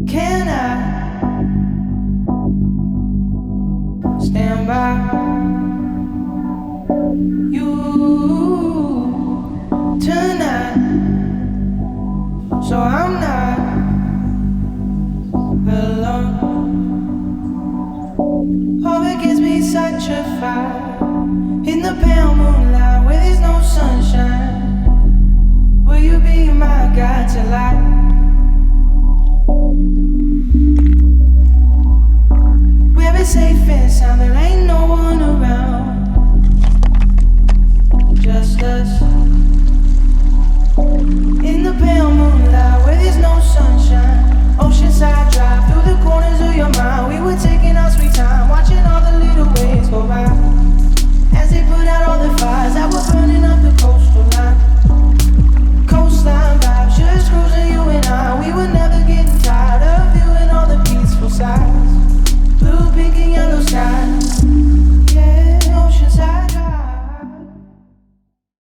Can I stand by you tonight? So I'm not alone. Oh, it gives me such a fight.